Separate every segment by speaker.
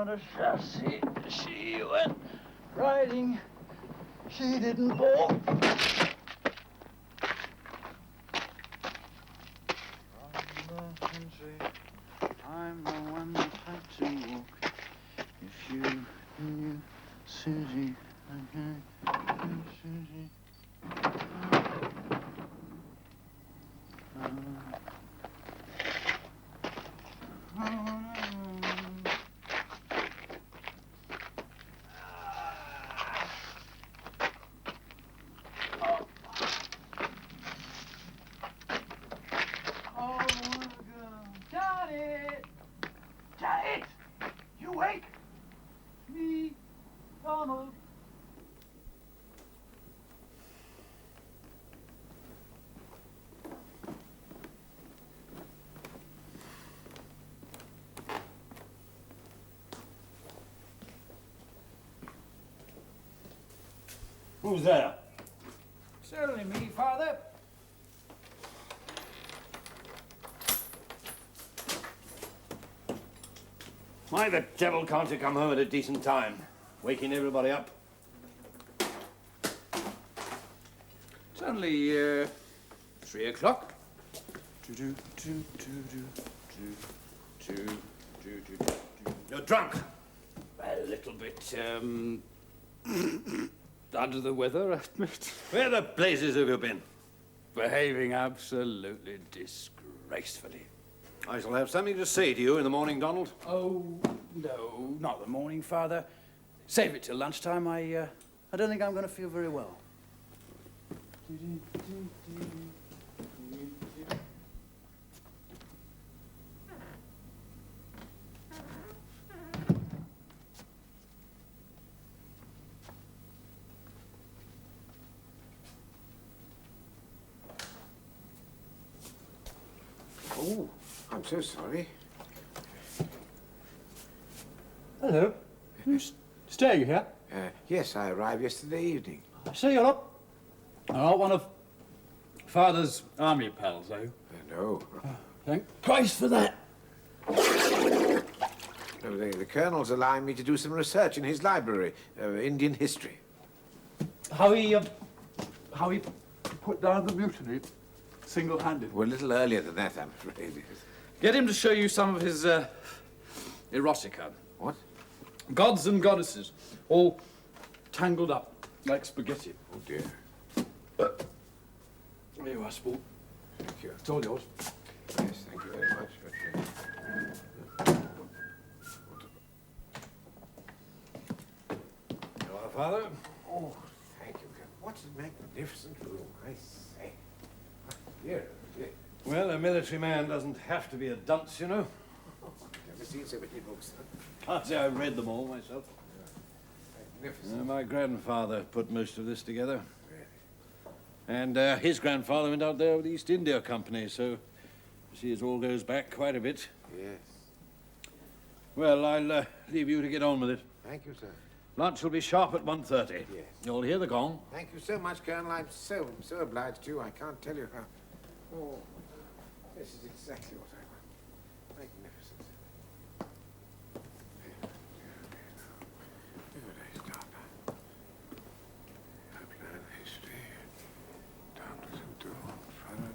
Speaker 1: on a chassis. She went riding. She didn't walk. I'm the one that had to walk. If you knew Susie, Susie. Janet! You wake? Me, Donald.
Speaker 2: Who's there?
Speaker 1: Certainly me, Father.
Speaker 2: Why the devil can't you come home at a decent time? Waking everybody up.
Speaker 1: It's only 3 o'clock.
Speaker 2: You're drunk.
Speaker 1: A little bit, under the weather, I admit.
Speaker 2: Where the blazes have you been?
Speaker 1: Behaving absolutely disgracefully.
Speaker 2: I shall have something to say to you in the morning, Donald.
Speaker 1: Oh, no, not the morning, Father. Save it till lunchtime. I don't think I'm going to feel very well.
Speaker 3: Oh, I'm so sorry.
Speaker 4: Hello. Staying here?
Speaker 3: Yes, I arrived yesterday evening.
Speaker 4: I see you're not. Not one of Father's army pals, are you?
Speaker 3: No.
Speaker 4: Thank Christ for that.
Speaker 3: No, the Colonel's allowing me to do some research in his library, Indian history.
Speaker 4: How he put down the mutiny single-handed.
Speaker 3: Well, a little earlier than that, I'm afraid.
Speaker 4: Get him to show you some of his erotica.
Speaker 3: What?
Speaker 4: Gods and goddesses, all tangled up like spaghetti.
Speaker 3: Oh, dear.
Speaker 4: There you are, Sport.
Speaker 3: Thank you.
Speaker 4: It's all yours.
Speaker 3: Yes, thank you very much.
Speaker 2: You are, Father?
Speaker 3: Oh, thank you. What a magnificent room, I say. Dear, dear.
Speaker 2: Well, a military man doesn't have to be a dunce, you know.
Speaker 3: I've never seen so many books.
Speaker 2: Can't say I've read them all myself.
Speaker 3: Magnificent.
Speaker 2: My grandfather put most of this together.
Speaker 3: Really?
Speaker 2: And his grandfather went out there with the East India Company, so you see, it all goes back quite a bit.
Speaker 3: Yes.
Speaker 2: Well, I'll leave you to get on with it.
Speaker 3: Thank you, sir.
Speaker 2: Lunch will be sharp at 1:30.
Speaker 3: Yes.
Speaker 2: You'll hear the gong.
Speaker 3: Thank you so much, Colonel. I'm so obliged to you. I can't tell you how. Oh, this is exactly what I want. Magnificent. Where would I start? Outline history. Down to front.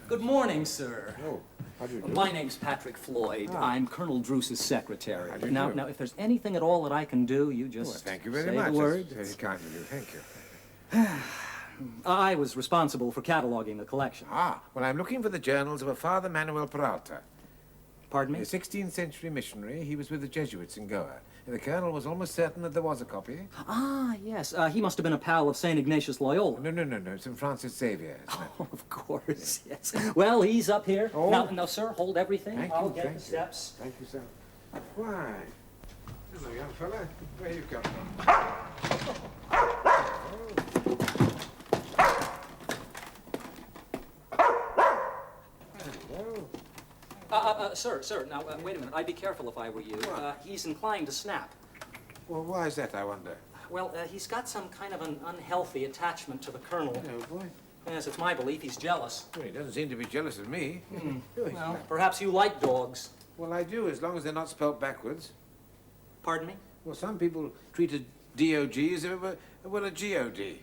Speaker 5: Good morning, sir.
Speaker 3: Oh, how do you do?
Speaker 5: My name's Patrick Floyd.
Speaker 3: Ah.
Speaker 5: I'm Colonel Druce's secretary.
Speaker 3: How do you
Speaker 5: Now,
Speaker 3: do?
Speaker 5: now, if there's anything at all that I can do, you just
Speaker 3: Well, thank you very
Speaker 5: say
Speaker 3: much.
Speaker 5: the word.
Speaker 3: That's very kind of you. Thank you.
Speaker 5: I was responsible for cataloging the collection.
Speaker 3: Ah, well, I'm looking for the journals of a Father Manuel Peralta.
Speaker 5: Pardon
Speaker 3: A
Speaker 5: me?
Speaker 3: 16th century missionary. He was with the Jesuits in Goa. The Colonel was almost certain that there was a copy.
Speaker 5: Ah, yes. He must have been a pal of St. Ignatius Loyola.
Speaker 3: No. St. Francis Xavier. isn't it?
Speaker 5: Oh, of course, yes. Well, he's up here.
Speaker 3: Oh.
Speaker 5: Now, sir, hold everything.
Speaker 3: Thank
Speaker 5: I'll
Speaker 3: you,
Speaker 5: get
Speaker 3: thank
Speaker 5: the
Speaker 3: you.
Speaker 5: steps.
Speaker 3: Thank you, sir. Why? Hello, young fella. Where you come from? Hello.
Speaker 5: Sir, now, wait a minute. I'd be careful if I were you.
Speaker 3: What?
Speaker 5: He's inclined to snap.
Speaker 3: Well, why is that, I wonder?
Speaker 5: Well, he's got some kind of an unhealthy attachment to the Colonel.
Speaker 3: Oh, boy.
Speaker 5: Yes, it's my belief he's jealous.
Speaker 3: Well, he doesn't seem to be jealous of me.
Speaker 5: Well, perhaps you like dogs.
Speaker 3: Well, I do, as long as they're not spelt backwards.
Speaker 5: Pardon me?
Speaker 3: Well, some people treat a DOG as if it were, well, a GOD.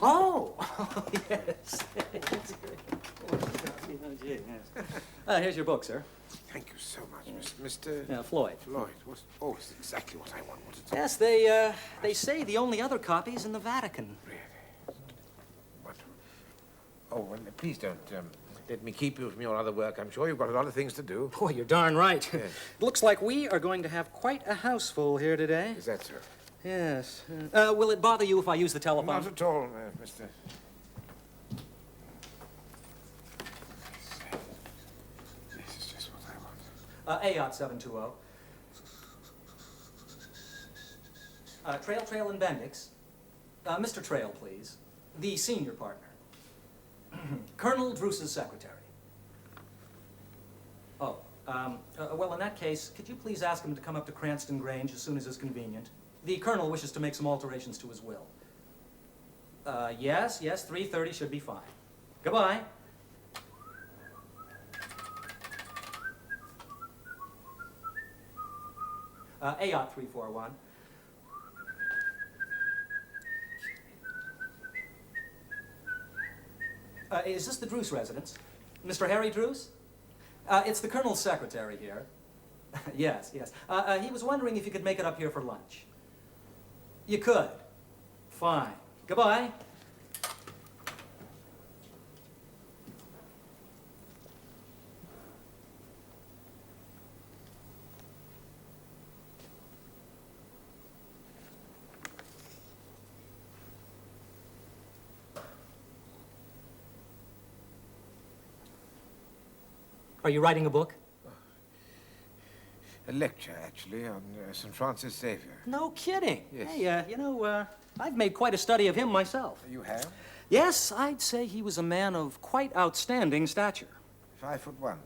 Speaker 5: Oh, yes. Here's your book, sir.
Speaker 3: Thank you so much, Mr.
Speaker 5: Floyd.
Speaker 3: Floyd. Oh, it's exactly what I wanted to.
Speaker 5: Yes, they say the only other copy's in the Vatican.
Speaker 3: Really? Wonderful. Oh, well, please don't let me keep you from your other work. I'm sure you've got a lot of things to do.
Speaker 5: Boy, you're darn right.
Speaker 3: Yes.
Speaker 5: Looks like we are going to have quite a house full here today.
Speaker 3: Is that so?
Speaker 5: Yes. Will it bother you if I use the telephone?
Speaker 3: Not at all, Mr. This is just what I want.
Speaker 5: AYOT 720. Trail and Bendix. Mr. Trail, please. The senior partner. Colonel Druce's secretary. Oh, well, in that case, could you please ask him to come up to Cranston Grange as soon as is convenient? The Colonel wishes to make some alterations to his will. Yes, 3:30 should be fine. Goodbye. AYOT 341. Is this the Druce residence? Mr. Harry Druce? It's the Colonel's secretary here. Yes. He was wondering if you could make it up here for lunch. You could. Fine. Goodbye. Are you writing a book?
Speaker 3: A lecture, actually, on St. Francis Xavier.
Speaker 5: No kidding.
Speaker 3: Yes.
Speaker 5: Hey, I've made quite a study of him myself.
Speaker 3: You have?
Speaker 5: Yes, I'd say he was a man of quite outstanding stature.
Speaker 3: 5'1".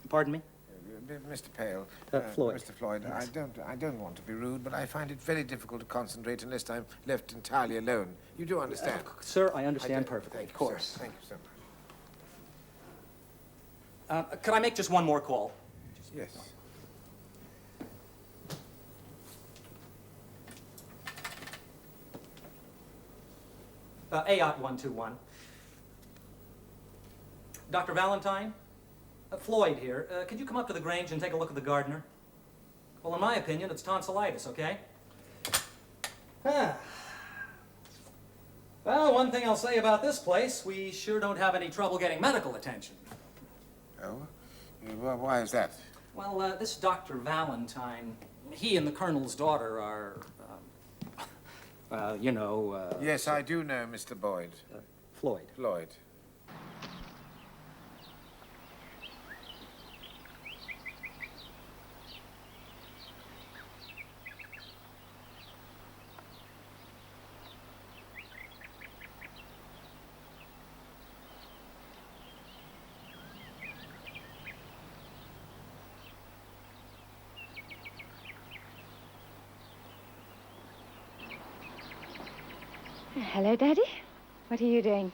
Speaker 5: Pardon me?
Speaker 3: Mr. Pale.
Speaker 5: Floyd.
Speaker 3: Mr. Floyd,
Speaker 5: Yes.
Speaker 3: I don't want to be rude, but I find it very difficult to concentrate unless I'm left entirely alone. You do understand?
Speaker 5: Sir, I understand
Speaker 3: do.
Speaker 5: perfectly.
Speaker 3: Thank
Speaker 5: Of
Speaker 3: you,
Speaker 5: course.
Speaker 3: sir. Thank you so much.
Speaker 5: Could I make just one more call?
Speaker 3: Yes.
Speaker 5: AYOT 121. Dr. Valentine? Floyd here. Could you come up to the Grange and take a look at the gardener? Well, in my opinion, it's tonsillitis, okay? Well, one thing I'll say about this place, we sure don't have any trouble getting medical attention.
Speaker 3: Oh? Well, why is that?
Speaker 5: Well, this Dr. Valentine, he and the Colonel's daughter are,
Speaker 3: Yes, I do know Mr. Boyd.
Speaker 5: Floyd.
Speaker 3: Floyd.
Speaker 6: Hello, Daddy. What are you doing?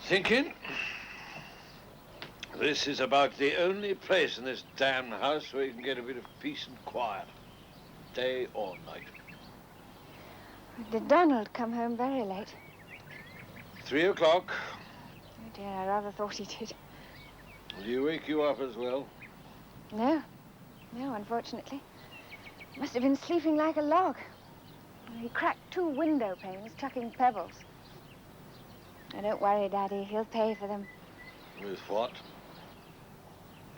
Speaker 7: Thinking. This is about the only place in this damn house where you can get a bit of peace and quiet, day or night.
Speaker 6: Did Donald come home very late?
Speaker 7: 3 o'clock.
Speaker 6: Oh dear, I rather thought he did.
Speaker 7: Will he wake you up as well?
Speaker 6: No, unfortunately. Must have been sleeping like a log. He cracked 2 window panes, chucking pebbles. Now, don't worry, Daddy. He'll pay for them.
Speaker 7: With what?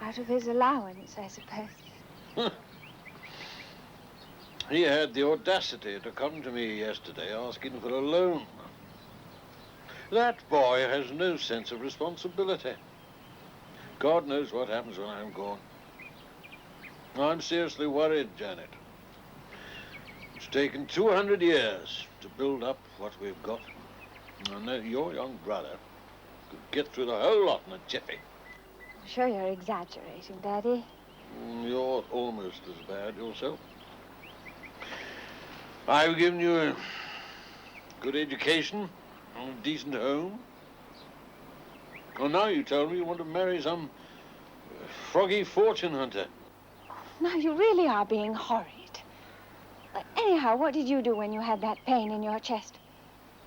Speaker 6: Out of his allowance, I suppose.
Speaker 7: He had the audacity to come to me yesterday asking for a loan. That boy has no sense of responsibility. God knows what happens when I'm gone. I'm seriously worried, Janet. It's taken 200 years to build up what we've got. I know your young brother could get through the whole lot in a jiffy.
Speaker 6: I'm sure you're exaggerating, Daddy.
Speaker 7: You're almost as bad yourself. I've given you a good education, a decent home. Well, now you tell me you want to marry some froggy fortune hunter.
Speaker 6: Now, you really are being horrid. Anyhow, what did you do when you had that pain in your chest?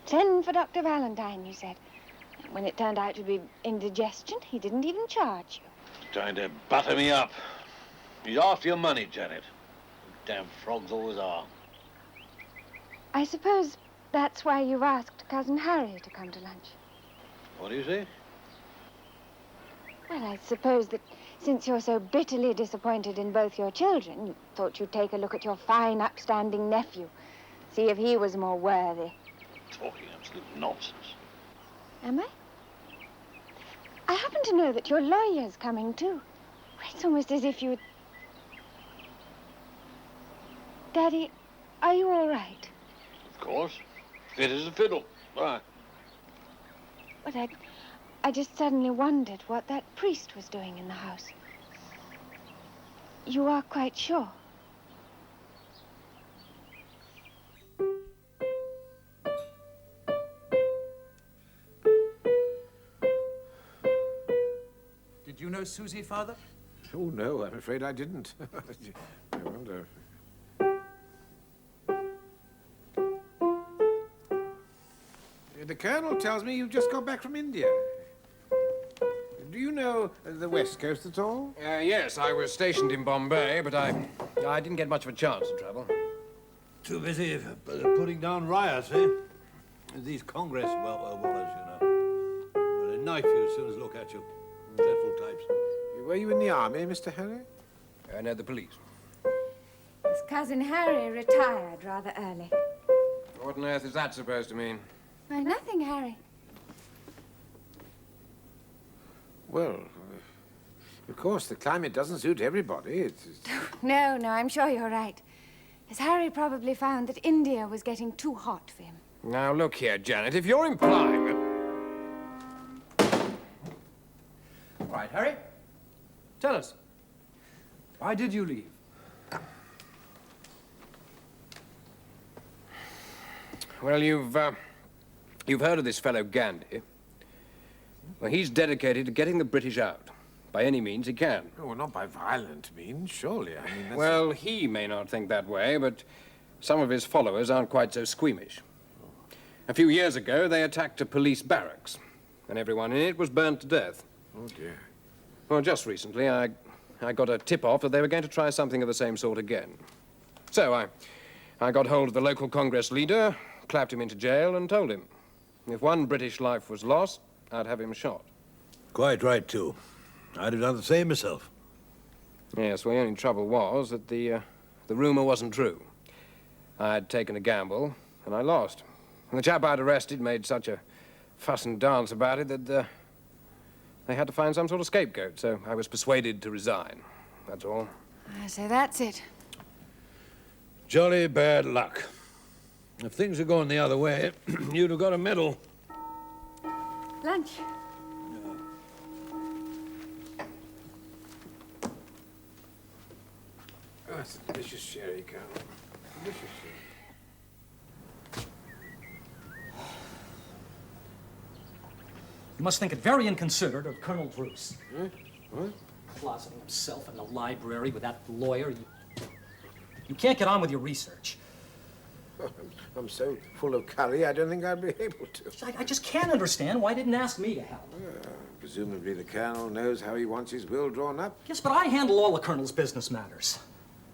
Speaker 6: Send for Dr. Valentine, you said. When it turned out to be indigestion, he didn't even charge you.
Speaker 7: Trying to butter me up. He's after your money, Janet. Damn frogs always are.
Speaker 6: I suppose that's why you've asked Cousin Harry to come to lunch.
Speaker 7: What do you say?
Speaker 6: Well, I suppose that since you're so bitterly disappointed in both your children, you thought you'd take a look at your fine, upstanding nephew, see if he was more worthy.
Speaker 7: Talking absolute nonsense.
Speaker 6: Am I? I happen to know that your lawyer's coming, too. It's almost as if you... Daddy, are you all right?
Speaker 7: Of course. Fit as a fiddle. Why?
Speaker 6: But I just suddenly wondered what that priest was doing in the house. You are quite sure?
Speaker 4: Did you know Susie, Father?
Speaker 3: Oh, no, I'm afraid I didn't. I wonder. The Colonel tells me you've just got back from India. Do you know the West Coast at all?
Speaker 8: Yes, I was stationed in Bombay, but I didn't get much of a chance to travel.
Speaker 2: Too busy putting down riots, eh? These Congress wallers, you know. Well, they knife you as soon as look at you. Dreadful types.
Speaker 3: Were you in the army, Mr. Harry?
Speaker 8: No, the police.
Speaker 6: His cousin Harry retired rather early.
Speaker 8: What on earth is that supposed to mean?
Speaker 6: Well, nothing, Harry.
Speaker 3: Well, of course, the climate doesn't suit everybody. It's...
Speaker 6: No, I'm sure you're right. As Harry probably found that India was getting too hot for him.
Speaker 8: Now, look here, Janet, if you're implying that...
Speaker 4: All right, Harry. Tell us. Why did you leave?
Speaker 8: Well, you've heard of this fellow Gandhi. Well, he's dedicated to getting the British out. By any means he can.
Speaker 3: Oh, well, not by violent means, surely. I mean, that's...
Speaker 8: Well, he may not think that way, but some of his followers aren't quite so squeamish. A few years ago, they attacked a police barracks, and everyone in it was burned to death.
Speaker 3: Oh, dear.
Speaker 8: Well, just recently, I got a tip-off that they were going to try something of the same sort again. So I got hold of the local Congress leader, clapped him into jail, and told him if one British life was lost, I'd have him shot.
Speaker 2: Quite right, too. I'd have done the same myself.
Speaker 8: Yes, well, the only trouble was that the rumor wasn't true. I'd taken a gamble, and I lost. And the chap I'd arrested made such a fuss and dance about it that they had to find some sort of scapegoat, so I was persuaded to resign. That's all.
Speaker 6: So that's it.
Speaker 2: Jolly bad luck. If things had gone the other way, you'd have got a medal.
Speaker 6: Lunch.
Speaker 3: Oh, it's a delicious sherry, Colonel. Delicious sherry.
Speaker 5: You must think it very inconsiderate of Colonel Bruce.
Speaker 3: What?
Speaker 5: Closeting himself in the library with that lawyer. You can't get on with your research.
Speaker 3: Oh, I'm so full of curry, I don't think I'd be able to.
Speaker 5: I just can't understand why he didn't ask me to help.
Speaker 3: Presumably the Colonel knows how he wants his will drawn up.
Speaker 5: Yes, but I handle all the Colonel's business matters.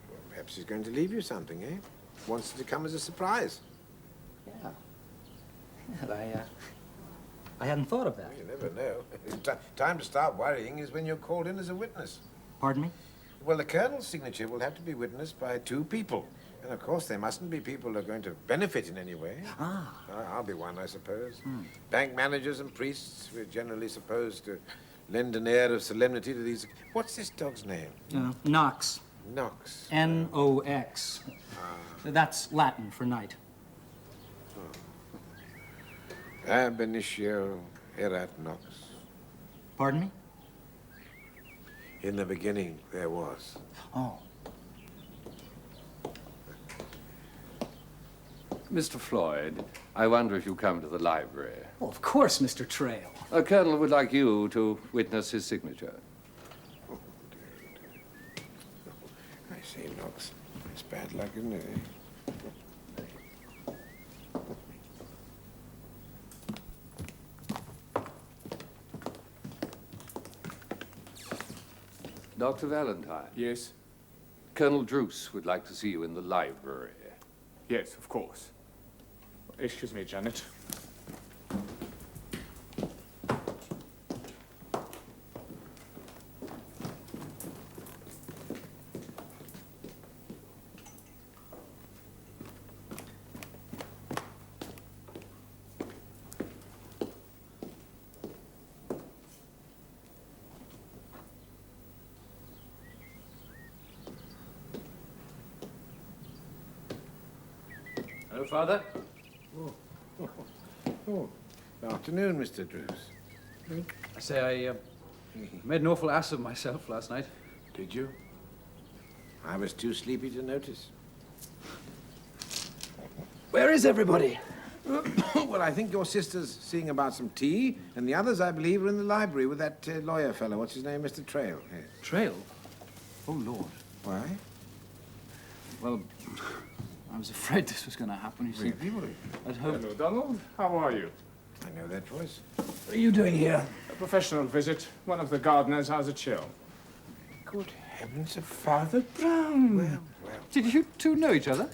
Speaker 3: Well, perhaps he's going to leave you something, eh? Wants it to come as a surprise.
Speaker 5: Yeah. I hadn't thought of that.
Speaker 3: You never know. Time to start worrying is when you're called in as a witness.
Speaker 5: Pardon me?
Speaker 3: Well, the Colonel's signature will have to be witnessed by 2 people. And, of course, they mustn't be people who are going to benefit in any way.
Speaker 5: Ah.
Speaker 3: I'll be one, I suppose. Bank managers and priests, we're generally supposed to lend an air of solemnity to these... What's this dog's name?
Speaker 5: Knox.
Speaker 3: Knox.
Speaker 5: N-O-X. That's Latin for night.
Speaker 3: Ab initio erat nox.
Speaker 5: Pardon me?
Speaker 3: In the beginning, there was.
Speaker 5: Oh.
Speaker 9: Mr. Floyd, I wonder if you come to the library.
Speaker 5: Well, of course, Mr. Trail.
Speaker 9: A colonel would like you to witness his signature.
Speaker 3: I say, Knox. It's bad luck, isn't it, eh?
Speaker 9: Dr. Valentine.
Speaker 10: Yes?
Speaker 9: Colonel Druce would like to see you in the library.
Speaker 10: Yes, of course. Excuse me, Janet.
Speaker 4: Hello, Father.
Speaker 3: Oh, good afternoon, Mr. Druce.
Speaker 4: I say, I made an awful ass of myself last night.
Speaker 3: Did you? I was too sleepy to notice.
Speaker 4: Where is everybody?
Speaker 3: Well, I think your sister's seeing about some tea, and the others, I believe, are in the library with that lawyer fellow. What's his name? Mr. Trail. Yes.
Speaker 4: Trail? Oh, Lord.
Speaker 3: Why?
Speaker 4: Well, I was afraid this was going to happen, you see.
Speaker 3: Really?
Speaker 4: I'd hoped...
Speaker 10: Hello, Donald. How are you?
Speaker 3: I know that voice.
Speaker 4: What are you doing here?
Speaker 10: A professional visit. One of the gardeners has a chill.
Speaker 3: Good heavens of
Speaker 10: Father Brown.
Speaker 3: Well.
Speaker 4: Did you two know each other?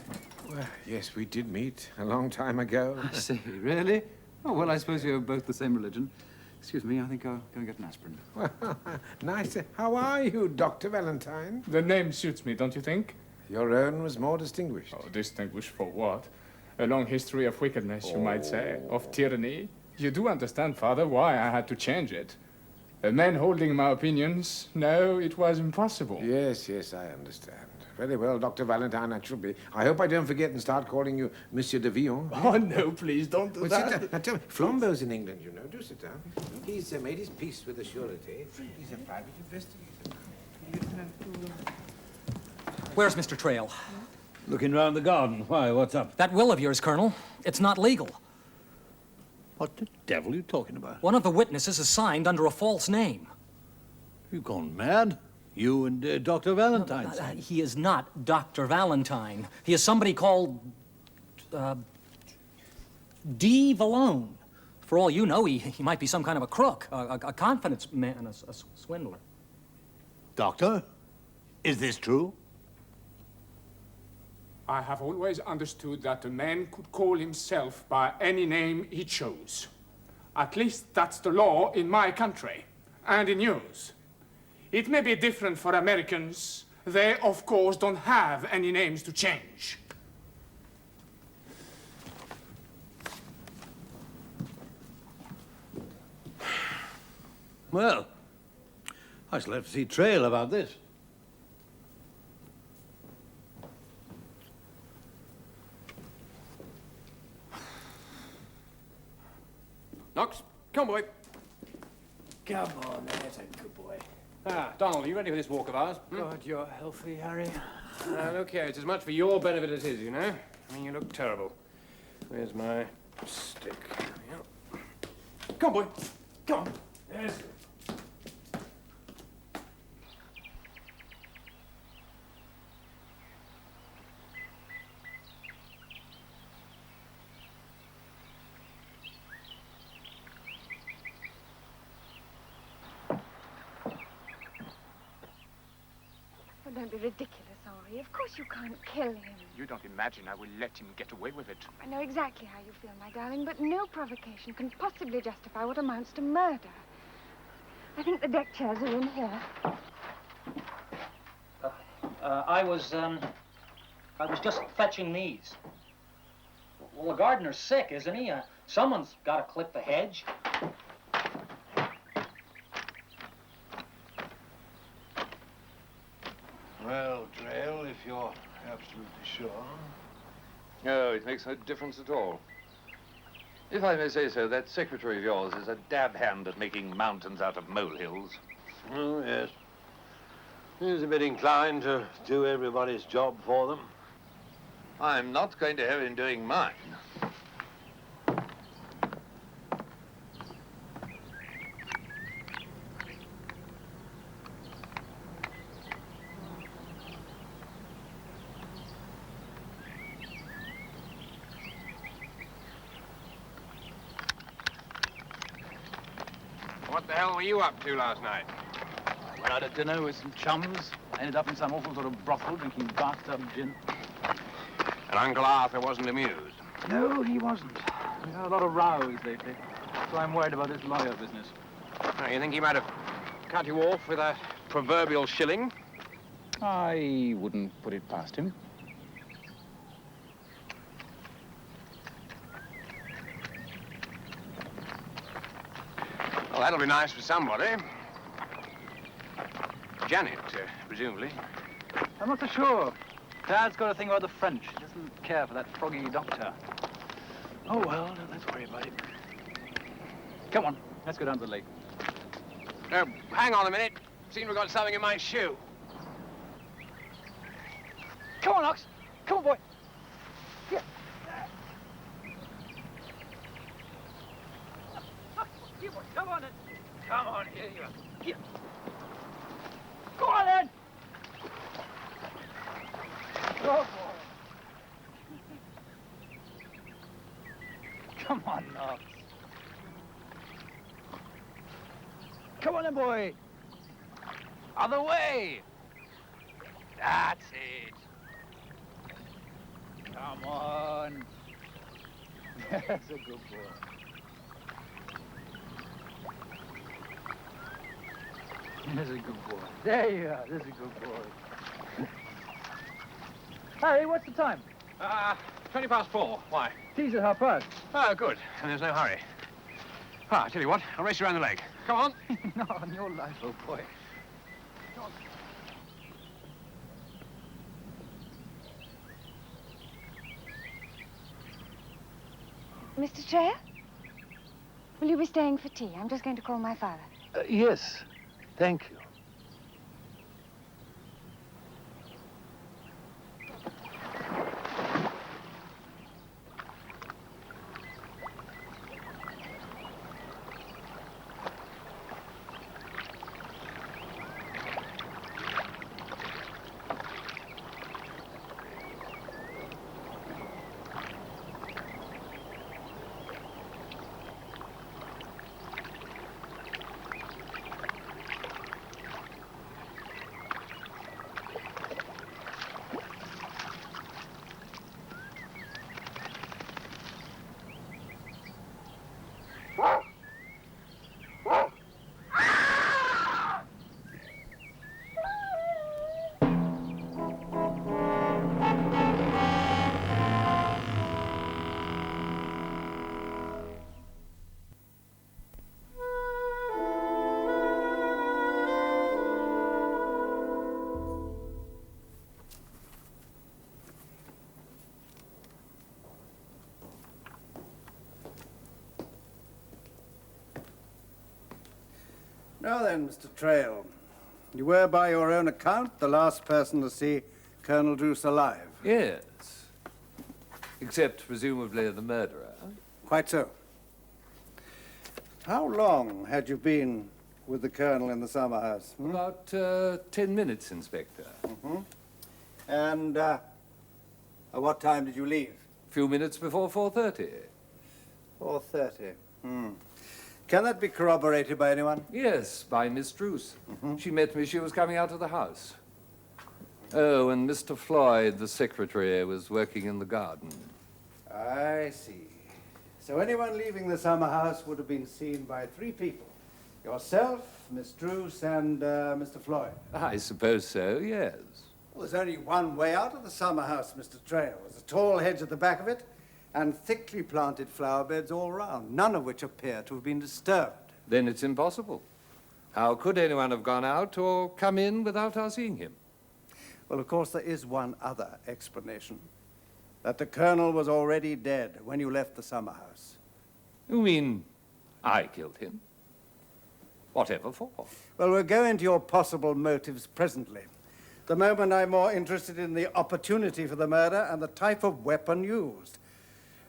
Speaker 3: Well, yes, we did meet a long time ago.
Speaker 4: I see, really? Oh, well, I suppose you're both the same religion. Excuse me, I think I'll go and get an aspirin.
Speaker 3: Well, nice. How are you, Dr. Valentine?
Speaker 10: The name suits me, don't you think?
Speaker 3: Your own was more distinguished.
Speaker 10: Oh, distinguished for what? A long history of wickedness, you might say, of tyranny. You do understand, Father, why I had to change it. A man holding my opinions, no, it was impossible.
Speaker 3: Yes, I understand. Very well, Dr. Valentine, that should be. I hope I don't forget and start calling you Monsieur de Villon.
Speaker 10: Oh, no, please, don't do
Speaker 3: Well,
Speaker 10: that.
Speaker 3: sit down. Now, tell me, Flambeau's in England, you know. Do sit down. He's made his peace with the surety. He's a private investigator.
Speaker 5: Where's Mr. Trail?
Speaker 2: Looking round the garden. Why, what's up?
Speaker 5: That will of yours, Colonel. It's not legal.
Speaker 2: What the devil are you talking about?
Speaker 5: One of the witnesses is signed under a false name.
Speaker 2: You gone mad? You and Dr. Valentine.
Speaker 5: He is not Dr. Valentine. He is somebody called... D. Vallone. For all you know, he might be some kind of a crook, a confidence man, a swindler.
Speaker 2: Doctor, is this true?
Speaker 10: I have always understood that a man could call himself by any name he chose. At least that's the law in my country, and in yours. It may be different for Americans. They, of course, don't have any names to change.
Speaker 2: Well, I shall have to see Trail about this.
Speaker 8: Knox, come boy.
Speaker 4: Come on, there's a good boy.
Speaker 8: Ah, Donald, are you ready for this walk of ours?
Speaker 4: God, you're healthy, Harry.
Speaker 8: Look here, it's as much for your benefit as his, you know? I mean, you look terrible. Where's my stick? Yeah. Come on, boy. Come on. Yes.
Speaker 6: Oh, don't be ridiculous, Henri. Of course you can't kill him.
Speaker 10: You don't imagine I will let him get away with it.
Speaker 6: I know exactly how you feel, my darling, but no provocation can possibly justify what amounts to murder. I think the deck chairs are in here.
Speaker 5: I was just fetching these. Well, the gardener's sick, isn't he? Someone's got to clip the hedge.
Speaker 7: Well, Trail, if you're absolutely sure.
Speaker 9: Oh, it makes no difference at all. If I may say so, that secretary of yours is a dab hand at making mountains out of molehills.
Speaker 7: Oh, yes. He's a bit inclined to do everybody's job for them.
Speaker 9: I'm not going to have him doing mine.
Speaker 8: the hell were you up to last night?
Speaker 1: I went out at dinner with some chums. Ended up in some awful sort of brothel drinking bathtub gin.
Speaker 8: And Uncle Arthur wasn't amused.
Speaker 1: No, he wasn't. We had a lot of rows lately. So I'm worried about his lawyer business.
Speaker 8: Oh, you think he might have cut you off with a proverbial shilling?
Speaker 1: I wouldn't put it past him.
Speaker 8: Well, that'll be nice for somebody. Janet, presumably.
Speaker 1: I'm not so sure. Dad's got a thing about the French. He doesn't care for that froggy doctor. Oh, well, let's worry about it. Come on, let's go down to the lake.
Speaker 8: Hang on a minute. Seems we've got something in my shoe.
Speaker 1: Come on, Ox. Come on, boy. Here. Here, boy. Come on, then. Come on, here you are. Here. Go on, then. Oh, boy. Come on, Ox. Come on, then, boy. Other way. That's it. Come on. That's a good boy. That's a good boy. There you are. That's a good boy. Harry, what's the time?
Speaker 8: 4:20. Why?
Speaker 1: Tea's at past.
Speaker 8: Oh, good. And there's no hurry. Ah, I tell you what, I'll race you around the lake. Come on.
Speaker 1: Not on your life, old boy. Come on.
Speaker 6: Mr. Treyer? Will you be staying for tea? I'm just going to call my father.
Speaker 7: Yes, thank you.
Speaker 11: Now then, Mr. Trail, you were, by your own account, the last person to see Colonel Druce alive.
Speaker 9: Yes. Except, presumably, the murderer.
Speaker 11: Quite so. How long had you been with the Colonel in the summer house?
Speaker 9: About 10 minutes, Inspector.
Speaker 11: And at what time did you leave?
Speaker 9: A few minutes before 4:30.
Speaker 11: 4:30. Can that be corroborated by anyone?
Speaker 9: Yes, by Miss Druce. She met me. She was coming out of the house. Oh, and Mr. Floyd, the secretary, was working in the garden.
Speaker 11: I see. So anyone leaving the summer house would have been seen by 3 people. Yourself, Miss Druce, and Mr. Floyd.
Speaker 9: I suppose so, yes.
Speaker 11: Well, there's only one way out of the summer house, Mr. Trail. There's a tall hedge at the back of it, and thickly planted flower beds all round, none of which appear to have been disturbed.
Speaker 9: Then it's impossible. How could anyone have gone out or come in without our seeing him?
Speaker 11: Well, of course, there is one other explanation. That the Colonel was already dead when you left the summer house.
Speaker 9: You mean I killed him? Whatever for?
Speaker 11: Well, we'll go into your possible motives presently. The moment I'm more interested in the opportunity for the murder and the type of weapon used.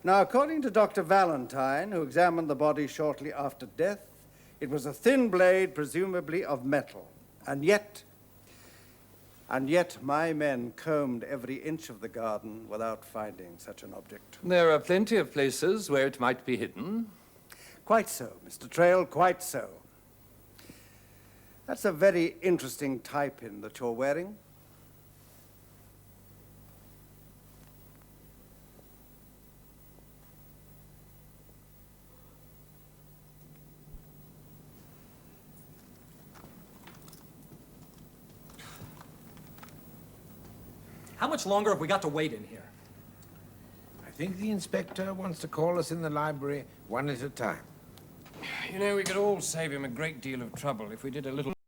Speaker 11: Now, according to Dr. Valentine, who examined the body shortly after death, it was a thin blade, presumably of metal. And yet my men combed every inch of the garden without finding such an object.
Speaker 9: There are plenty of places where it might be hidden.
Speaker 11: Quite so, Mr. Trail, quite so. That's a very interesting tie-pin that you're wearing.
Speaker 5: How much longer have we got to wait in here?
Speaker 3: I think the inspector wants to call us in the library one at a time.
Speaker 8: You know, we could all save him a great deal of trouble if we did a little